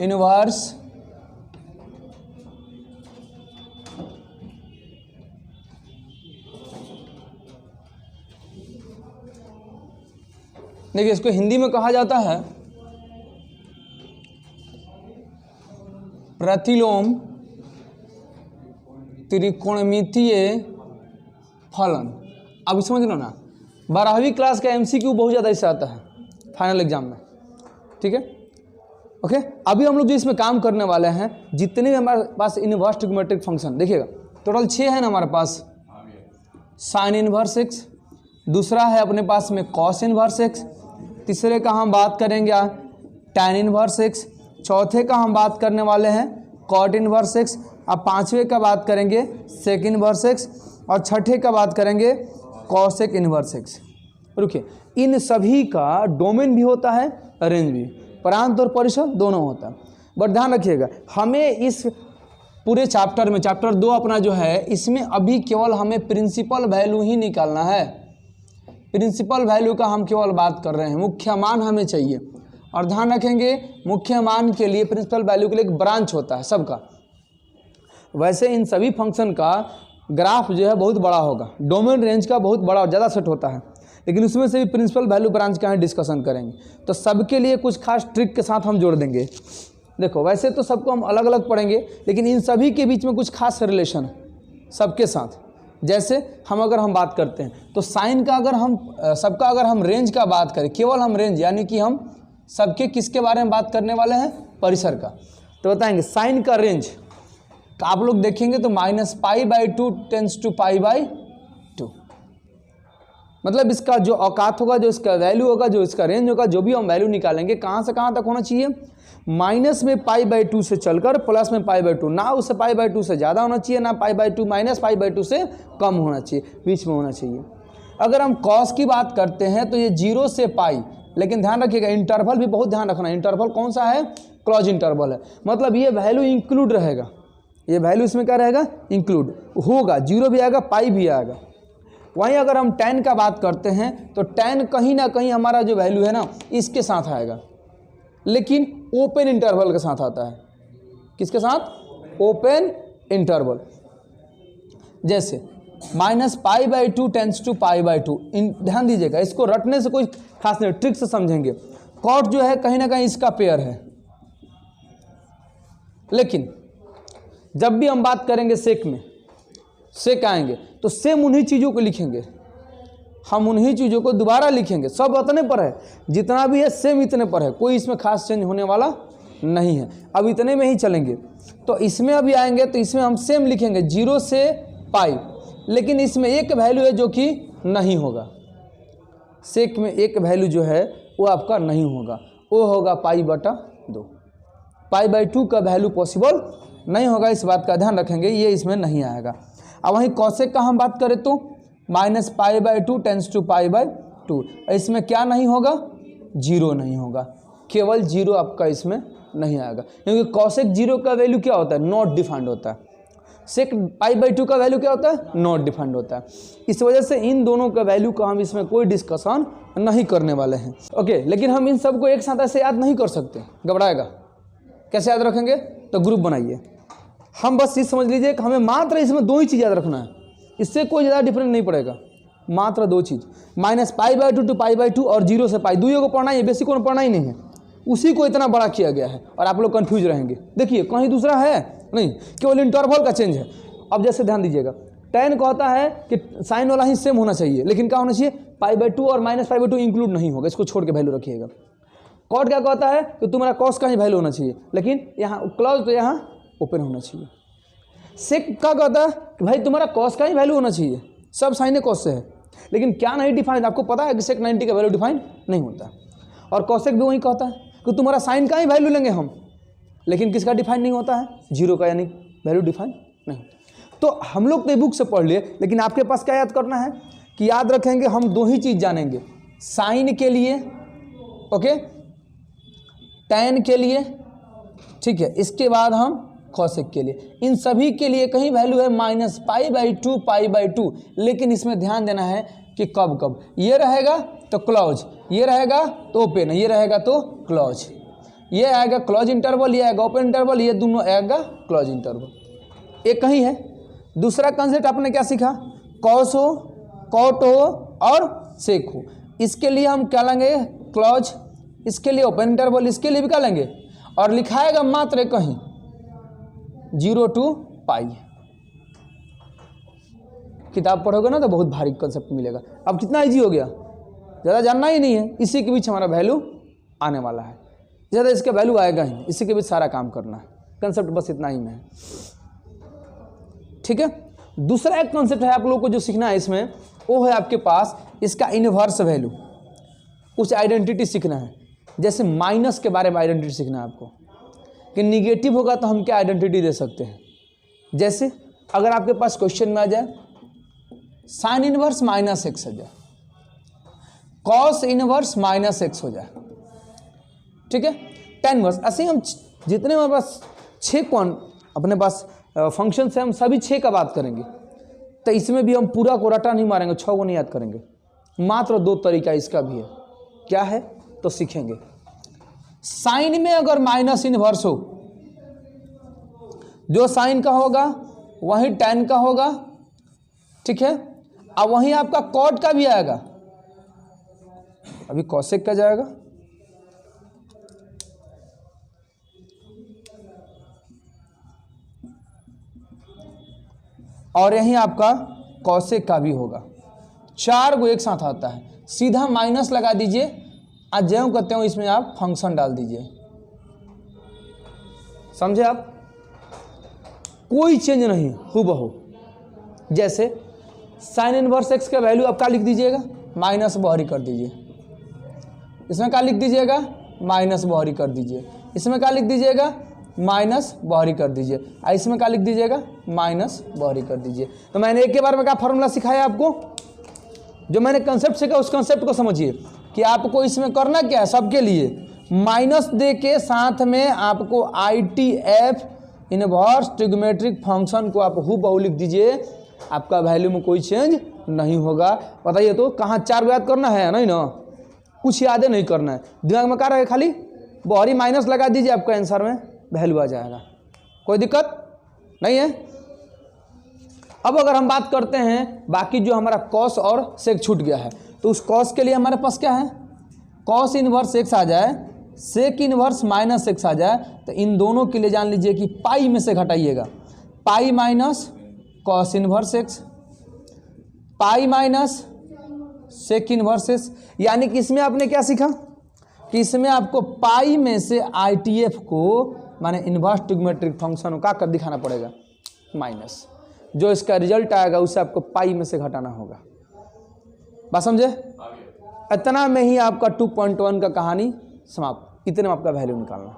Inverse देखिए इसको हिंदी में कहा जाता है प्रतिलोम त्रिकोणमितीय फलन। अब समझ लो ना, 12वीं क्लास का एमसीक्यू बहुत ज़्यादा इससे आता है फाइनल एग्जाम में, ठीक है। ओके, अभी हम लोग जो इसमें काम करने वाले हैं, जितने भी हमारे पास इनवर्स ट्रिग्नोमेट्रिक फंक्शन, देखिएगा टोटल 6 है ना हमारे पास। साइन इनवर्स एक्स, दूसरा है अपने पास में कॉस इनवर्स एक्स, तीसरे का हम बात करेंगे टैन इनवर्स एक्स, चौथे का हम बात करने वाले हैं कॉट इनवर्स एक्स, अब पांचवें का बात करेंगे सेक इनवर्स एक्स, और छठे का बात करेंगे कॉसेक इनवर्स एक्स। रुकिए, इन सभी का डोमेन भी होता है, रेंज भी, प्रांत और परिसर दोनों होता है। बट ध्यान रखिएगा, हमें इस पूरे चैप्टर में, चैप्टर 2 अपना जो है, इसमें अभी केवल हमें प्रिंसिपल वैल्यू ही निकालना है। प्रिंसिपल वैल्यू का हम केवल बात कर रहे हैं, मुख्य मान हमें चाहिए। और ध्यान रखेंगे, मुख्य मान के लिए, प्रिंसिपल वैल्यू के लिए एक ब्रांच होता है सबका। वैसे इन सभी फंक्शन का ग्राफ जो है बहुत बड़ा होगा, डोमेन रेंज का बहुत बड़ा ज़्यादा सेट होता है, लेकिन उसमें से भी प्रिंसिपल वैल्यू ब्रांच का ही डिस्कशन करेंगे। तो सबके लिए कुछ खास ट्रिक के साथ हम जोड़ देंगे। देखो वैसे तो सबको हम अलग अलग पढ़ेंगे, लेकिन इन सभी के बीच में कुछ खास रिलेशन है सबके साथ। जैसे अगर हम बात करते हैं तो साइन का अगर हम रेंज का बात करें, केवल हम रेंज यानी कि हम सबके किसके बारे में बात करने वाले हैं, परिसर का। तो बताएंगे साइन का रेंज आप लोग देखेंगे तो -π/2 टेंस टू π/2, मतलब इसका जो औकात होगा, जो इसका वैल्यू होगा, जो इसका रेंज होगा, जो भी हम वैल्यू निकालेंगे कहाँ से कहाँ तक होना चाहिए, माइनस में π/2 से चलकर प्लस में π/2, ना उससे π/2 से ज़्यादा होना चाहिए, ना π/2 माइनस π/2 से कम होना चाहिए, बीच में होना चाहिए। अगर हम कॉस की बात करते हैं तो ये 0 से π, लेकिन ध्यान रखिएगा इंटरवल भी बहुत ध्यान रखना है। इंटरवल कौन सा है, क्लोज इंटरवल है, मतलब ये वैल्यू इंक्लूड रहेगा, ये वैल्यू इसमें क्या रहेगा, इंक्लूड होगा, 0 भी आएगा, π भी आएगा। वहीं अगर हम tan का बात करते हैं तो tan कहीं ना कहीं हमारा जो वैल्यू है ना इसके साथ आएगा, लेकिन ओपन इंटरवल के साथ आता है। किसके साथ, ओपन इंटरवल। जैसे -π/2 टेंस टू π/2, ध्यान दीजिएगा, इसको रटने से कोई खास नहीं, ट्रिक से समझेंगे। कॉट जो है कहीं ना कहीं इसका पेयर है, लेकिन जब भी हम बात करेंगे सेक में, सेक आएंगे तो सेम उन्हीं चीज़ों को लिखेंगे, हम उन्हीं चीज़ों को दोबारा लिखेंगे, सब उतने पर है, जितना भी है सेम इतने पर है, कोई इसमें खास चेंज होने वाला नहीं है। अब इतने में ही चलेंगे। तो इसमें अभी आएंगे तो इसमें हम सेम लिखेंगे 0 से π, लेकिन इसमें एक वैल्यू है जो कि नहीं होगा, सेक में एक वैल्यू जो है वो आपका नहीं होगा, वो होगा π/2। π/2 का वैल्यू पॉसिबल नहीं होगा, इस बात का ध्यान रखेंगे, ये इसमें नहीं आएगा। अब वहीं कॉसेक का हम बात करें तो -π/2 टेंस टू π/2, इसमें क्या नहीं होगा, 0 नहीं होगा, केवल 0 आपका इसमें नहीं आएगा, क्योंकि कॉसेक 0 का वैल्यू क्या होता है, नॉट डिफाइंड होता है। सेक π/2 का वैल्यू क्या होता है, नॉट डिफाइंड होता है। इस वजह से इन दोनों का वैल्यू का हम इसमें कोई डिस्कशन नहीं करने वाले हैं। ओके, लेकिन हम इन सबको एक साथ ऐसे याद नहीं कर सकते, घबराएगा। कैसे याद रखेंगे, तो ग्रुप बनाइए। हम बस ये समझ लीजिए कि हमें मात्र इसमें 2 ही चीज़ याद रखना है, इससे कोई ज़्यादा डिफरेंस नहीं पड़ेगा, मात्र 2 चीज़, -π/2 टू π/2 और 0 से π, दुइयों को पढ़ना ही है, बेसिक को पढ़ना ही नहीं है, उसी को इतना बड़ा किया गया है और आप लोग कंफ्यूज रहेंगे। देखिए कहीं दूसरा है नहीं, केवल इंटरवल का चेंज है। अब जैसे ध्यान दीजिएगा, tan का होता है कि साइन वाला ही सेम होना चाहिए, लेकिन क्या होना चाहिए, π/2 और -π/2 इंक्लूड नहीं होगा, इसको छोड़ के वैल्यू रखिएगा। कॉट क्या कहता है कि तुम्हारा कॉस का ही वैल्यू होना चाहिए, लेकिन यहाँ क्लोज तो यहाँ ओपन होना चाहिए। सेक का कहता है कि भाई तुम्हारा कॉस का ही वैल्यू होना चाहिए, सब साइन कॉस से है, लेकिन क्या नहीं डिफाइन, आपको पता है कि सेक 90 का वैल्यू डिफाइन नहीं होता। और कॉसेक भी वही कहता है कि तुम्हारा साइन का ही वैल्यू लेंगे हम, लेकिन किसका डिफाइन नहीं होता है, 0 का, यानी वैल्यू डिफाइन नहीं। तो हम लोग तो बुक से पढ़ लिए, लेकिन आपके पास क्या याद करना है कि याद रखेंगे हम 2 ही चीज़ जानेंगे, साइन के लिए, ओके, tan के लिए, ठीक है, इसके बाद हम कॉसेक के लिए। इन सभी के लिए कहीं वैल्यू है -π/2 π/2, लेकिन इसमें ध्यान देना है कि कब कब, ये रहेगा तो क्लोज, ये रहेगा तो ओपन, ये रहेगा तो क्लोज। ये आएगा क्लोज इंटरवल, ये आएगा ओपन इंटरवल, ये दोनों आएगा क्लोज इंटरवल। एक कहीं है। दूसरा कंसेप्ट आपने क्या सीखा, कॉस हो, कॉट हो और सेक हो। इसके लिए हम क्या लेंगे क्लोज, इसके लिए ओपन इंटरवल, इसके लिए भी क्या लेंगे, और लिखाएगा मात्र कहीं 0 to पाई। किताब पढ़ोगे ना तो बहुत भारी कंसेप्ट मिलेगा। अब कितना इजी हो गया, ज़्यादा जानना ही नहीं है। इसी के बीच हमारा वैल्यू आने वाला है, ज़्यादा इसका वैल्यू आएगा ही, इसी के बीच सारा काम करना है। कंसेप्ट बस इतना ही में है, ठीक है। दूसरा एक कंसेप्ट है आप लोगों को जो सीखना है इसमें, वो है आपके पास इसका इनवर्स वैल्यू। कुछ आइडेंटिटी सीखना है, जैसे माइनस के बारे में आइडेंटिटी सीखना है आपको, कि निगेटिव होगा तो हम क्या आइडेंटिटी दे सकते हैं। जैसे अगर आपके पास क्वेश्चन में आ जाए साइन इनवर्स -x हो जाए, कॉस इनवर्स -x हो जाए, ठीक है, टेन वर्स, ऐसे ही हम जितने हमारे पास 6 कौन अपने पास फंक्शन से हम सभी 6 का बात करेंगे। तो इसमें भी हम पूरा को रटा नहीं मारेंगे, 6 को नहीं याद करेंगे, मात्र 2 तरीका इसका भी है। क्या है तो सीखेंगे। साइन में अगर माइनस इनवर्स हो, जो साइन का होगा वही टेन का होगा, ठीक है, अब वहीं आपका कॉट का भी आएगा, अभी कॉसेक का जाएगा, और यहीं आपका कॉसेक का भी होगा। 4 को एक साथ आता है, सीधा माइनस लगा दीजिए, आज ज्यों कहते हो इसमें आप फंक्शन डाल दीजिए, समझे आप, कोई चेंज नहीं, हूबहू। जैसे साइन इनवर्स एक्स का वैल्यू आप क्या लिख दीजिएगा, माइनस बहरी कर दीजिए, इसमें क्या लिख दीजिएगा, माइनस बहरी कर दीजिए, इसमें क्या लिख दीजिएगा, माइनस बहरी कर दीजिए, इसमें क्या लिख दीजिएगा, माइनस बहरी कर दीजिए। तो मैंने एक के बार में क्या फॉर्मूला सिखाया आपको, जो मैंने कंसेप्ट सीखा उस कंसेप्ट को समझिए कि आपको इसमें करना क्या है, सबके लिए माइनस दे के साथ में आपको ITF इनवर्स ट्रिग्नोमेट्रिक फंक्शन को आप हूबहू लिख दीजिए, आपका वैल्यू में कोई चेंज नहीं होगा। बताइए तो कहाँ 4 को याद करना है, नहीं ना, कुछ याद नहीं करना है, दिमाग में क्या रहे, खाली बहरी माइनस लगा दीजिए, आपका आंसर में वैल्यू आ जाएगा, कोई दिक्कत नहीं है। अब अगर हम बात करते हैं बाकी जो हमारा कॉस और सेक छूट गया है, तो उस कॉस के लिए हमारे पास क्या है, कॉस इनवर्स एक्स आ जाए, सेक इनवर्स -x आ जाए, तो इन दोनों के लिए जान लीजिए कि पाई में से घटाइएगा, pi minus cos inverse x, pi minus sec inverse x. यानी कि इसमें आपने क्या सीखा कि इसमें आपको पाई में से ITF को माने इनवर्स ट्रिग्नोमेट्रिक फंक्शन का कर दिखाना पड़ेगा माइनस, जो इसका रिजल्ट आएगा उसे आपको पाई में से घटाना होगा। बात समझे, इतना में ही आपका 2.1 का कहानी समाप्त, इतने में आपका वैल्यू निकालना,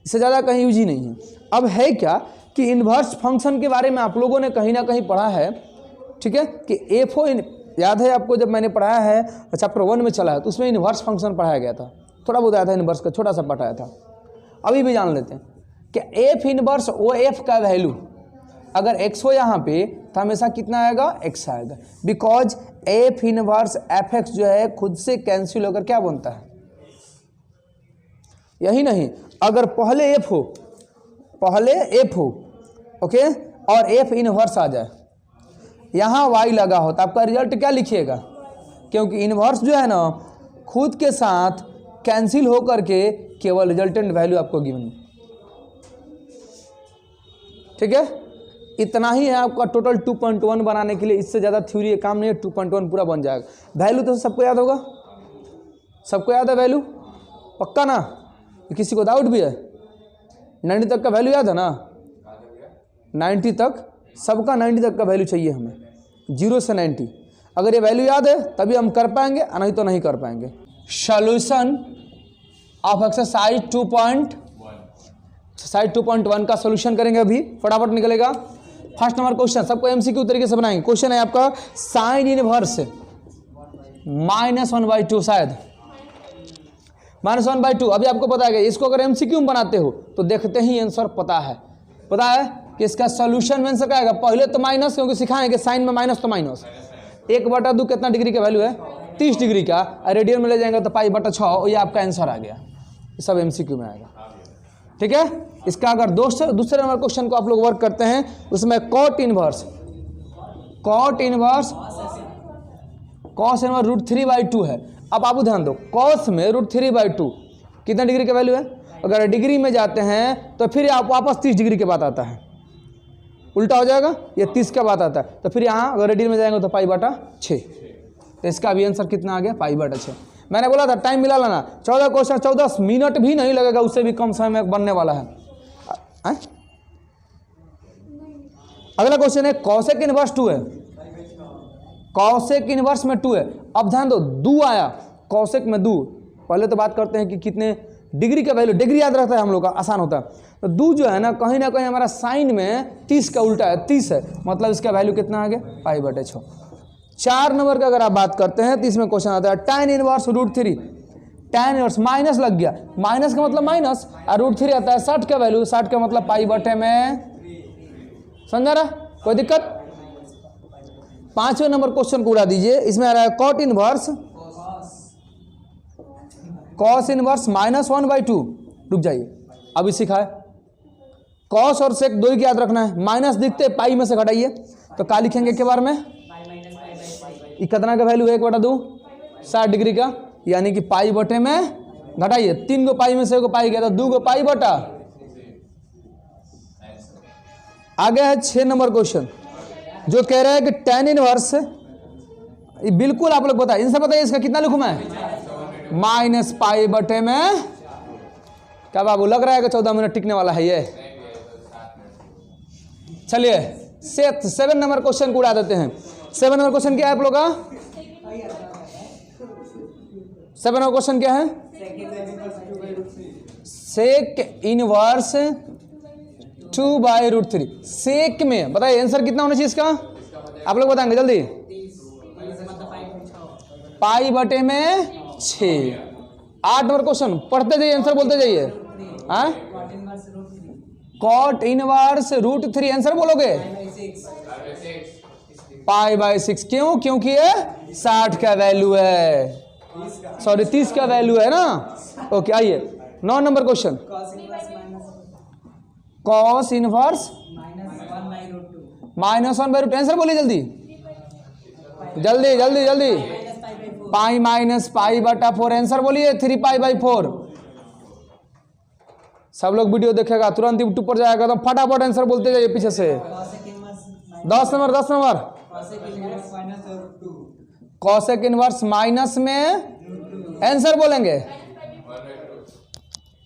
इससे ज़्यादा कहीं यूज ही नहीं है। अब है क्या कि इन्वर्स फंक्शन के बारे में आप लोगों ने कहीं ना कहीं पढ़ा है, ठीक है, कि एफओ याद है आपको, जब मैंने पढ़ाया है चैप्टर 1 में चला है तो उसमें इन्वर्स फंक्शन पढ़ाया गया था, थोड़ा बहुत आया था इन्वर्स का, छोटा सा पढ़ाया था। अभी भी जान लेते हैं कि एफ इन्वर्स ओ एफ का वैल्यू अगर एक्स हो यहाँ पे तो हमेशा कितना आएगा, एक्स आएगा, because F inverse F x जो है खुद से कैंसिल होकर क्या बनता है, यही नहीं, अगर पहले एफ हो ओके, और एफ इनवर्स आ जाए, यहाँ वाई लगा हो, तो आपका रिजल्ट क्या लिखिएगा, क्योंकि इनवर्स जो है ना खुद के साथ कैंसिल होकर के केवल रिजल्टेंट वैल्यू आपको गिवन, ठीक है। इतना ही है आपका टोटल 2.1 बनाने के लिए, इससे ज़्यादा थ्योरी ये काम नहीं है, 2.1 पूरा बन जाएगा। वैल्यू तो सबको याद होगा, सबको याद है वैल्यू, पक्का ना, किसी को डाउट भी है, 90 तक का वैल्यू याद है ना, 90 तक सबका 90 तक का वैल्यू चाहिए हमें, 0 से 90, अगर ये वैल्यू याद है तभी हम कर पाएंगे, नहीं तो नहीं कर पाएंगे। सॉल्यूशन ऑफ एक्सरसाइज 2.1 का सॉल्यूशन करेंगे, अभी फटाफट निकलेगा। फर्स्ट नंबर क्वेश्चन, सबको MCQ तरीके से बनाएंगे। क्वेश्चन है आपका साइन इनवर्स -1/2, शायद -1/2, अभी आपको पता है, इसको अगर MCQ में बनाते हो तो देखते ही आंसर पता है कि इसका सॉल्यूशन में आंसर क्या आएगा, पहले तो माइनस, क्योंकि सिखाएंगे साइन में माइनस तो माइनस, 1/2 कितना डिग्री का वैल्यू है, 30 डिग्री का, रेडियन में ले जाएंगे तो π/6, ये आपका आंसर आ गया, सब MCQ में आएगा। ठीक है। इसका अगर दूसरे नंबर क्वेश्चन को आप लोग वर्क करते हैं उसमें कॉट इनवर्स √3/2 है। अब आप ध्यान दो, कॉस में √3/2 कितना डिग्री का वैल्यू है? अगर डिग्री में जाते हैं तो फिर आप वापस 30 डिग्री के बाद आता है, उल्टा हो जाएगा, ये 30 के बाद आता है। तो फिर यहाँ अगर डिग्री में जाएंगे तो π/6, तो इसका भी आंसर कितना आ गया? π/6। मैंने बोला था टाइम मिला लाना, 14 क्वेश्चन 14 मिनट भी नहीं लगेगा, उससे भी कम समय में बनने वाला है। अगला क्वेश्चन है कॉसेक इनवर्स 2 है, कॉसेक इनवर्स में 2 है। अब ध्यान दो, 2 आया कॉसेक में 2। पहले तो बात करते हैं कि कितने डिग्री का वैल्यू, डिग्री याद रहता है हम लोग का, आसान होता है। तो 2 जो है ना कहीं हमारा साइन में 30 का उल्टा है, 30 है, मतलब इसका वैल्यू कितना आ गया? π/6। 4 नंबर का अगर आप बात करते हैं तो इसमें क्वेश्चन आता है tan inverse √3। tan inverse minus लग गया, माइनस का मतलब माइनस, और √3 आता है 60 का वैल्यू, 60 का मतलब π/3 में, समझा रहा? कोई दिक्कत? 5वें नंबर क्वेश्चन को उड़ा दीजिए। इसमें आ रहा है कॉट इनवर्स कॉस इनवर्स -1/2। रुक जाइए, अभी सिखाए। कॉस और सेक दो ही याद रखना है, माइनस दिखते पाई में से घटाइए, तो क्या लिखेंगे के बार में? ये कितना का वैल्यू है? 1/2, 60 डिग्री का, यानी कि π/2 में घटाइए। 3 को पाई में से 1 को पाई गया तो 2 को π/। आगे है 6 नंबर क्वेश्चन जो कह रहा है कि tan इनवर्स, बिल्कुल आप लोग बताइए, इनसे बताइए इसका कितना लिखूं मैं? -π/, में। क्या बाबू लग रहा है कि 14 मिनट टिकने वाला है ये? चलिए 7 नंबर क्वेश्चन को उड़ा देते हैं। 7 नंबर क्वेश्चन क्या है आप लोग का? 7 नंबर क्वेश्चन क्या है? Sec inverse 2/√3। सेक में बताइए आंसर कितना होना चाहिए इसका? आप लोग बताएंगे जल्दी। π/6। 8 नंबर क्वेश्चन पढ़ते जाइए, आंसर बोलते जाइए। कॉट इनवर्स √3, आंसर बोलोगे? π/6। क्यों? क्योंकि ये 60 का वैल्यू है, सॉरी 30 का वैल्यू है ना। ओके, आइए 9 number question. Cos inverse -1/√2, answer बोलिए जल्दी जल्दी जल्दी जल्दी। π-π/4, आंसर बोलिए 3π/4। सब लोग वीडियो देखेगा तुरंत यूट्यूब पर जाएगा, तो फटाफट आंसर बोलते जाइए पीछे से। 10 नंबर कॉसेक इनवर्स माइनस में, आंसर बोलेंगे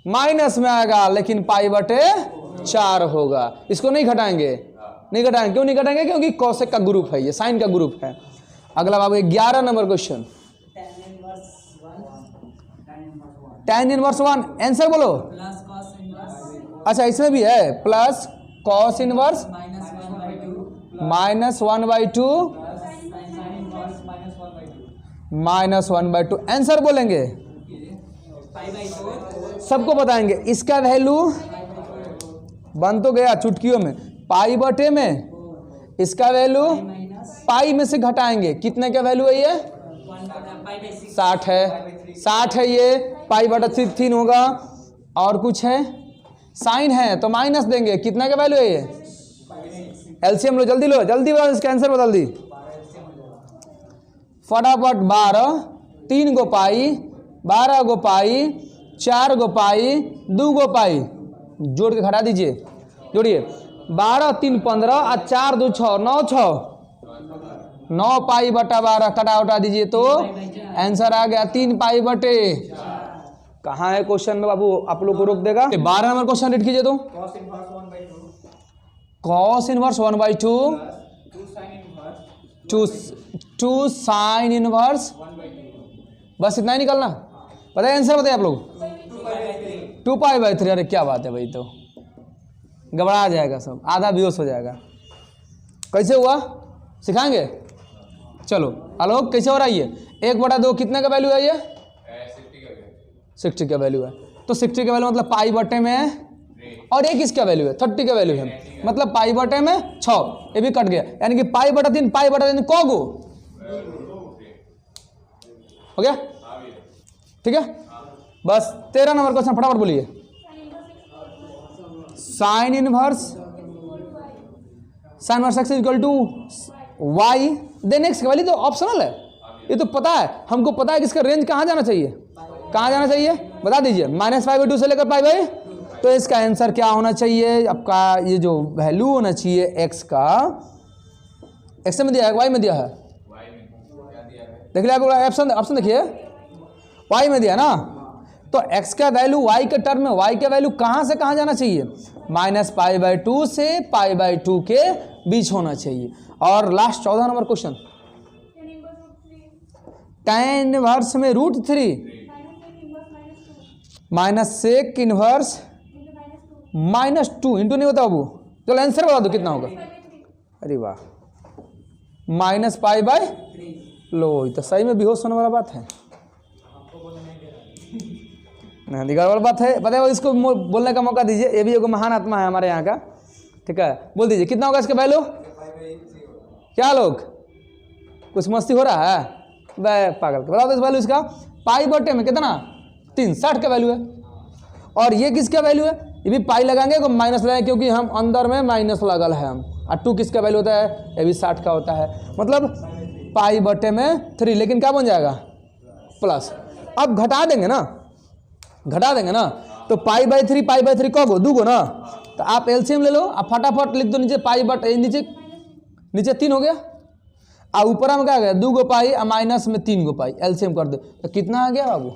माइनस में आएगा, लेकिन π/4 होगा। इसको नहीं घटाएंगे, क्यों नहीं घटाएंगे? क्योंकि कॉसेक का ग्रुप है, ये साइन का ग्रुप है। अगला बाबू 11 number question, tan inverse 1, answer बोलो। अच्छा इसमें भी है प्लस कॉस इनवर्स -1/2 -1/2, आंसर बोलेंगे, सबको बताएंगे। इसका वैल्यू बन तो गया चुटकियों में, π/, में इसका वैल्यू पाई में से घटाएंगे, कितने का वैल्यू है ये? 60 है, 60 है ये, π/3 होगा। और कुछ है, साइन है तो माइनस देंगे, कितना का वैल्यू है ये? एलसीएम लो, जल्दी लो, जल्दी बता, इसका आंसर बदल दी फटाफट। 12, 3 गो पाई, 12 गो पाई, 4 गो पाई, 2 गो पाई, जोड़ के घटा दीजिए, जोड़िए। 12 3 15 और 4 2 6, 9 6, 9 π/12 कटा उठा दीजिए तो आंसर आ गया 3π/। कहाँ है क्वेश्चन में बाबू? आप लोग को रोक देगा। 12 नंबर क्वेश्चन रीड कीजिए तो। Cos inverse 1/2 to sine inverse, बस इतना ही निकलना। बताइए आंसर, बताइए आप लोग। 2π/3। अरे क्या बात है भाई, तो घबरा जाएगा सब, आधा बेहोश हो जाएगा। कैसे हुआ सिखाएंगे? चलो आलोक कैसे हो रहा है ये? 1/2 कितने का वैल्यू है ये? 60 का वैल्यू है। तो 60 का वैल्यू मतलब π/, में, और एक इसका वैल्यू है 30 का वैल्यू है, मतलब π/, में 6, ये भी कट गया, यानी कि π/3 π/3 को गो हो गया। ठीक है, बस 13 नंबर क्वेश्चन फटाफट बोलिए। Sine inverse X equal to Y, then X का वैल्यू तो ऑप्शनल है, ये तो पता है, हमको पता है कि इसका रेंज कहाँ जाना चाहिए, कहाँ जाना चाहिए बता दीजिए, -π/2 से लेकर π/, तो इसका आंसर क्या होना चाहिए आपका, ये जो वैल्यू होना चाहिए एक्स का, एक्स में दिया है वाई में दिया है, देख लिया आप ऑप्शन, ऑप्शन देखिए वाई में दिया ना, तो x का वैल्यू y के टर्म में, y का वैल्यू कहाँ से कहाँ जाना चाहिए, -π/2 से π/2 के बीच होना चाहिए। और last 14 number question, tan inverse में √3 -sec इनवर्स -2 इंटू नहीं होता बाबू, चलो आंसर बता दो कितना होगा, अरे वाह -π/, लो ये तो सही में बेहोश होने वाला बात है, नहीं गड़बड़ बात है, पता है इसको बोलने का मौका दीजिए, ये भी एक महान आत्मा है हमारे यहाँ का, ठीक है, बोल दीजिए कितना होगा इसका वैल्यू, क्या लोग कुछ मस्ती हो रहा है, वह पागल बता दो इस वैल्यू इसका, π/, में कितना 3, 60 का वैल्यू है, और ये किसका वैल्यू है, ये भी पाई लगाएंगे तो माइनस लगाएंगे क्योंकि हम अंदर में माइनस लगल है हम, और 2 किसका वैल्यू होता है, ये भी 60 का होता है, मतलब π/, में 3, लेकिन क्या बन जाएगा प्लस, अब घटा देंगे ना, घटा देंगे ना, तो π/3 π/3 कब हो, 2 गो ना, तो आप एलसीएम ले लो, आप फटाफट लिख दो नीचे π/, नीचे 3 हो गया, और ऊपर में क्या गया 2 गो पाई, माइनस में 3 गो पाई, एलसीएम कर दो, तो कितना आ गया बाबू